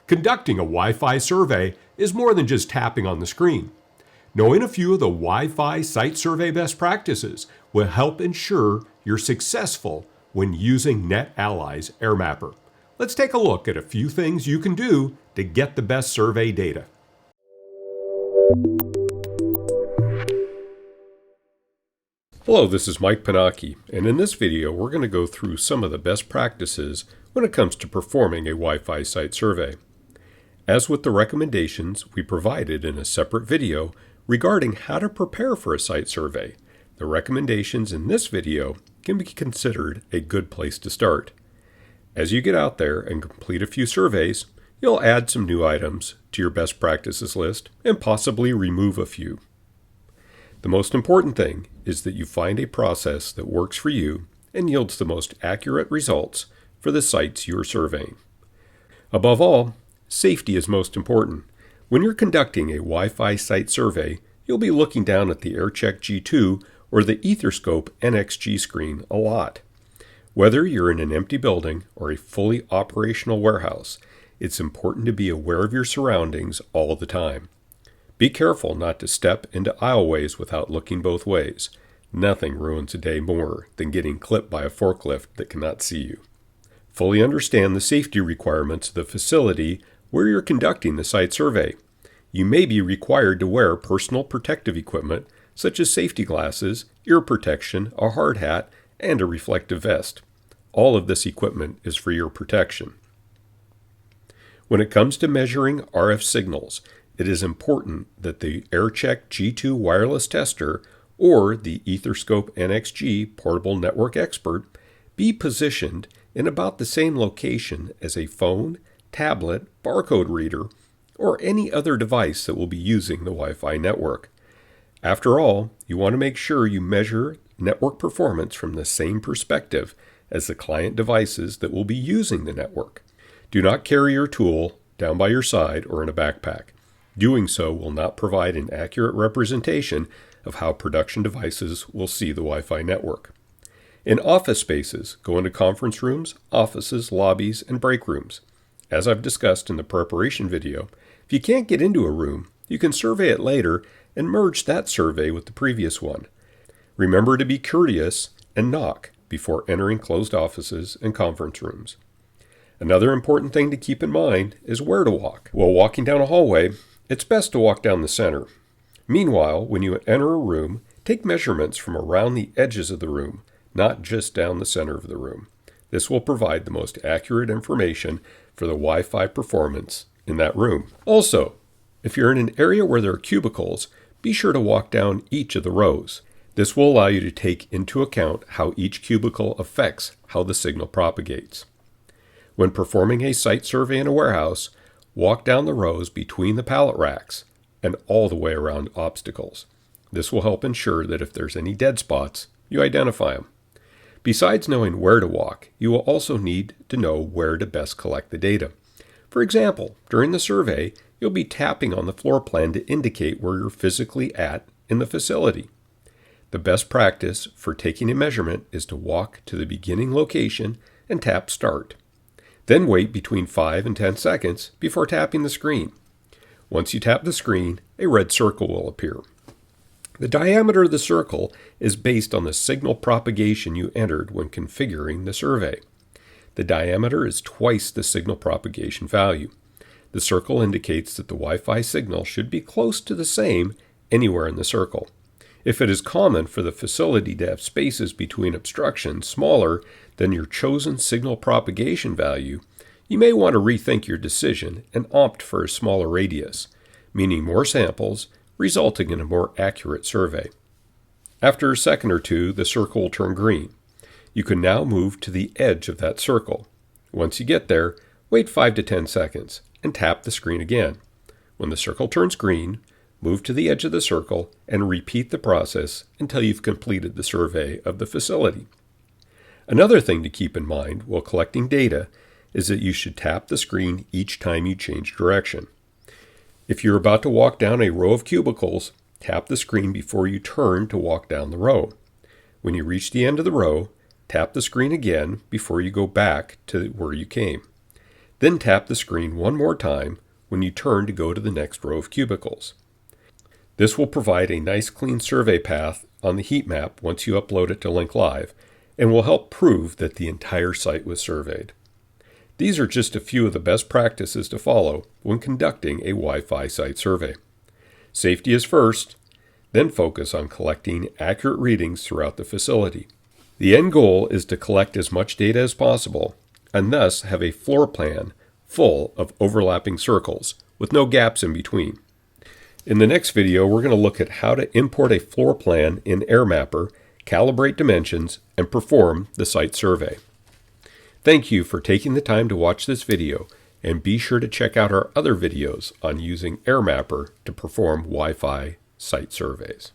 Conducting a Wi-Fi survey is more than just tapping on the screen. Knowing a few of the Wi-Fi site survey best practices will help ensure you're successful when using NetAlly's AirMapper. Let's take a look at a few things you can do to get the best survey data. Hello, this is Mike Panaki, and in this video we're going to go through some of the best practices when it comes to performing a Wi-Fi site survey. As with the recommendations we provided in a separate video regarding how to prepare for a site survey, the recommendations in this video can be considered a good place to start. As you get out there and complete a few surveys, you'll add some new items to your best practices list and possibly remove a few. The most important thing is that you find a process that works for you and yields the most accurate results for the sites you're surveying. Above all, safety is most important. When you're conducting a Wi-Fi site survey, you'll be looking down at the AirCheck G2 or the Etherscope NXG screen a lot. Whether you're in an empty building or a fully operational warehouse, it's important to be aware of your surroundings all the time. Be careful not to step into aisleways without looking both ways. Nothing ruins a day more than getting clipped by a forklift that cannot see you. Fully understand the safety requirements of the facility where you're conducting the site survey. You may be required to wear personal protective equipment such as safety glasses, ear protection, a hard hat, and a reflective vest. All of this equipment is for your protection. When it comes to measuring RF signals, it is important that the AirCheck G2 wireless tester or the Etherscope NXG Portable Network Expert be positioned in about the same location as a phone, tablet, barcode reader, or any other device that will be using the Wi-Fi network. After all, you want to make sure you measure network performance from the same perspective as the client devices that will be using the network. Do not carry your tool down by your side or in a backpack. Doing so will not provide an accurate representation of how production devices will see the Wi-Fi network. In office spaces, go into conference rooms, offices, lobbies, and break rooms. As I've discussed in the preparation video, if you can't get into a room, you can survey it later and merge that survey with the previous one. Remember to be courteous and knock before entering closed offices and conference rooms. Another important thing to keep in mind is where to walk. While walking down a hallway, it's best to walk down the center. Meanwhile, when you enter a room, take measurements from around the edges of the room, not just down the center of the room. This will provide the most accurate information for the Wi-Fi performance in that room. Also, if you're in an area where there are cubicles, be sure to walk down each of the rows. This will allow you to take into account how each cubicle affects how the signal propagates. When performing a site survey in a warehouse, walk down the rows between the pallet racks and all the way around obstacles. This will help ensure that if there's any dead spots, you identify them. Besides knowing where to walk, you will also need to know where to best collect the data. For example, during the survey, you'll be tapping on the floor plan to indicate where you're physically at in the facility. The best practice for taking a measurement is to walk to the beginning location and tap Start. Then wait between 5 and 10 seconds before tapping the screen. Once you tap the screen, a red circle will appear. The diameter of the circle is based on the signal propagation you entered when configuring the survey. The diameter is twice the signal propagation value. The circle indicates that the Wi-Fi signal should be close to the same anywhere in the circle. If it is common for the facility to have spaces between obstructions smaller than your chosen signal propagation value, you may want to rethink your decision and opt for a smaller radius, meaning more samples, resulting in a more accurate survey. After a second or two, the circle will turn green. You can now move to the edge of that circle. Once you get there, wait 5 to 10 seconds and tap the screen again. When the circle turns green, move to the edge of the circle and repeat the process until you've completed the survey of the facility. Another thing to keep in mind while collecting data is that you should tap the screen each time you change direction. If you're about to walk down a row of cubicles, tap the screen before you turn to walk down the row. When you reach the end of the row, tap the screen again before you go back to where you came. Then tap the screen one more time when you turn to go to the next row of cubicles. This will provide a nice clean survey path on the heat map once you upload it to Link Live, and will help prove that the entire site was surveyed. These are just a few of the best practices to follow when conducting a Wi-Fi site survey. Safety is first, then focus on collecting accurate readings throughout the facility. The end goal is to collect as much data as possible, and thus have a floor plan full of overlapping circles with no gaps in between. In the next video, we're going to look at how to import a floor plan in AirMapper, calibrate dimensions, and perform the site survey. Thank you for taking the time to watch this video, and be sure to check out our other videos on using AirMapper to perform Wi-Fi site surveys.